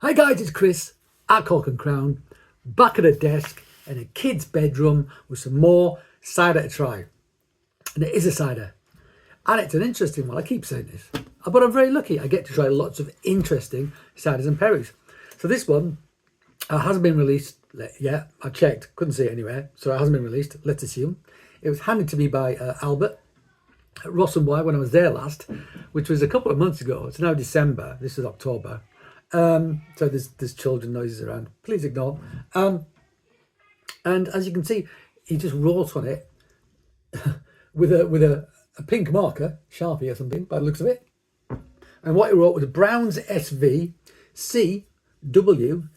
Hi guys, it's Chris at Cork and Crown, back at a desk in a kid's bedroom with some more cider to try. And it is a cider. And it's an interesting one, I keep saying this. But I'm very lucky, I get to try lots of interesting ciders and perries. So this one hasn't been released yet. I checked, couldn't see it anywhere. So it hasn't been released, let's assume. It was handed to me by Albert at Ross-on-Wye when I was there last, which was a couple of months ago. It's now December, this is October. So there's children noises around, please ignore. And as you can see, he just wrote on it with a pink marker, Sharpie or something by the looks of it. And what he wrote was Browns SV CWFB.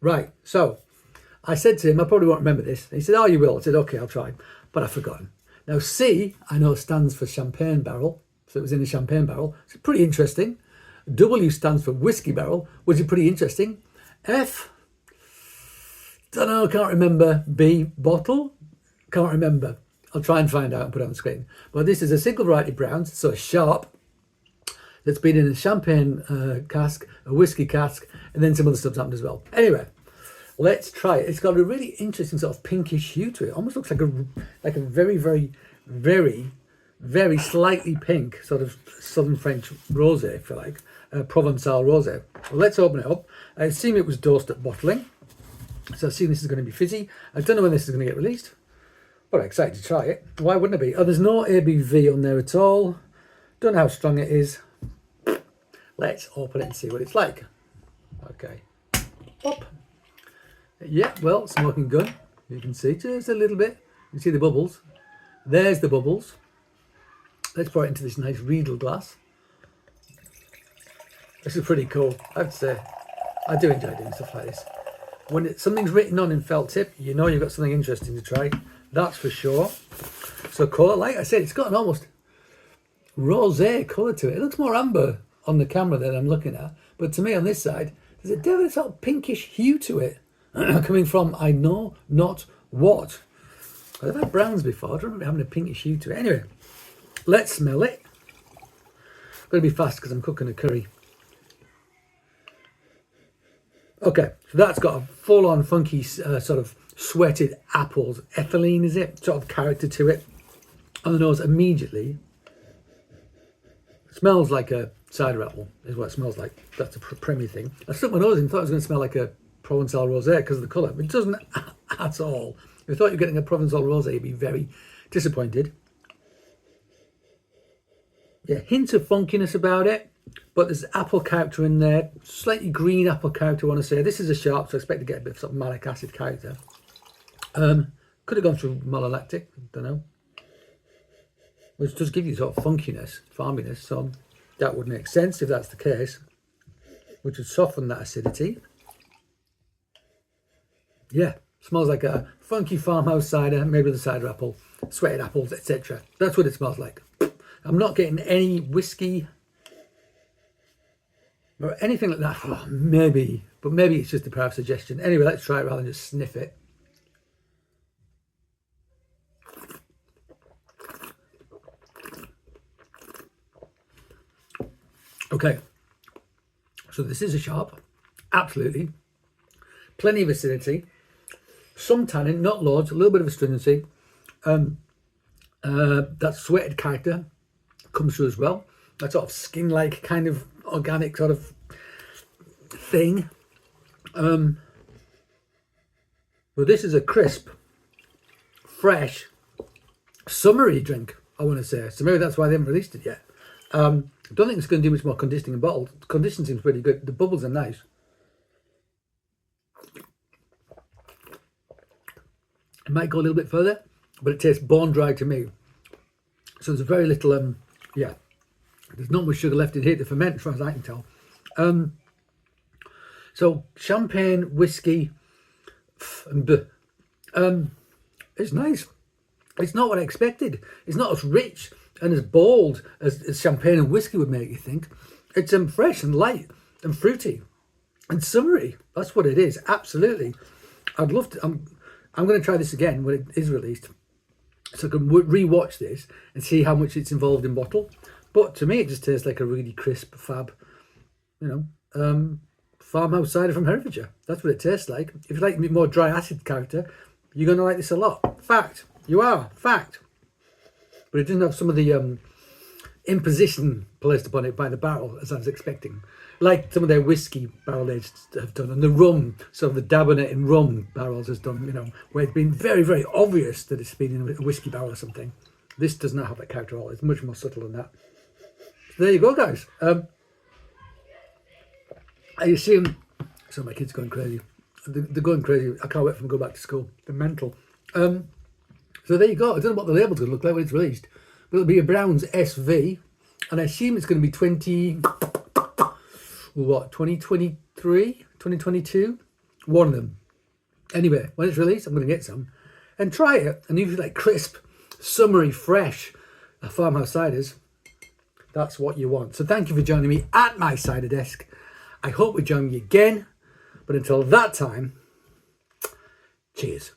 Right, so I said to him, I probably won't remember this. And he said, oh, you will. I said, okay, I'll try. But I've forgotten. Now, C, I know, stands for champagne barrel. So it was in a champagne barrel. It's pretty interesting. W stands for whiskey barrel, which is pretty interesting. F, don't know, can't remember. B, bottle, can't remember. I'll try and find out and put it on the screen. But this is a single variety Browns, so sharp, that's been in a champagne cask, a whiskey cask, and then some other stuff's happened as well. Anyway, let's try it. It's got a really interesting sort of pinkish hue to it. Almost looks like a very, very, very, very slightly pink sort of Southern French rosé, if you like, Provençal rosé. Well, let's open it up. I assume it was dosed at bottling, so I assume this is going to be fizzy. I don't know when this is going to get released, but I'm excited to try it. Why wouldn't it be? Oh, there's no ABV on there at all. Don't know how strong it is. Let's open it and see what it's like. Okay. Up. Yeah, well, smoking good. You can see just a little bit. You can see the bubbles. There's the bubbles. Let's pour it into this nice Riedel glass. This is pretty cool, I have to say. I do enjoy doing stuff like this. When something's written on in felt tip, you know you've got something interesting to try. That's for sure. So colour, like I said, it's got an almost rosé colour to it. It looks more amber on the camera that I'm looking at. But to me on this side, there's a definite sort of pinkish hue to it. Coming from I know not what. I've had browns before. I don't remember having a pinkish hue to it. Anyway, let's smell it. I'm going to be fast because I'm cooking a curry. Okay, so that's got a full-on funky sort of sweated apples, ethylene is it? Sort of character to it. On the nose immediately. It smells like a cider apple is what it smells like. That's a premier thing. I stuck my nose in and thought it was going to smell like a Provençal rosé because of the colour. It doesn't at all. If you thought you were getting a Provençal rosé, you'd be very disappointed. Yeah, hint of funkiness about it, but there's apple character in there, slightly green apple character, I want to say. This is a sharp, so I expect to get a bit of sort of malic acid character. Could have gone through malolactic, don't know. Which does give you sort of funkiness, farminess, so that would make sense if that's the case, which would soften that acidity. Yeah, smells like a funky farmhouse cider, maybe with a cider apple, sweated apples, etc. That's what it smells like. I'm not getting any whiskey or anything like that. Oh, maybe, but maybe it's just a power of suggestion. Anyway, let's try it rather than just sniff it. Okay, so this is a sharp, absolutely. Plenty of acidity, some tannin, not loads, a little bit of astringency. That sweated character comes through as well. That sort of skin-like kind of organic sort of thing. But this is a crisp, fresh, summery drink, I want to say. So maybe that's why they haven't released it yet. I don't think it's going to do much more conditioning in bottle. The condition seems pretty good. The bubbles are nice. It might go a little bit further, but it tastes bone dry to me. So there's very little, yeah, there's not much sugar left in here to ferment as far as I can tell. So champagne, whiskey, and it's nice. It's not what I expected. It's not as rich and as bold as champagne and whiskey would make you think. It's fresh and light and fruity and summery. That's what it is, absolutely. I'd love to, I'm going to try this again when it is released, so I can re-watch this and see how much it's involved in bottle. But to me, it just tastes like a really crisp, fab, you know, farmhouse cider from Herefordshire. That's what it tastes like. If you like a more dry acid character, you're going to like this a lot. Fact. You are. Fact. But it doesn't have some of the imposition placed upon it by the barrel, as I was expecting. Like some of their whiskey barrel aged have done, and the rum, sort of the Dabonet in rum barrels has done, you know, where it's been very, very obvious that it's been in a whiskey barrel or something. This does not have that character at all. It's much more subtle than that. So there you go, guys. I assume, so my kids are going crazy. They're going crazy. I can't wait for them to go back to school. They're mental. So there you go. I don't know what the label's going to look like when it's released. But it'll be a Brown's SV. And I assume it's going to be 2023? 2022? One of them. Anyway, when it's released, I'm going to get some. And try it. And if you like crisp, summery, fresh farmhouse ciders, that's what you want. So thank you for joining me at my cider desk. I hope we join you again. But until that time, cheers.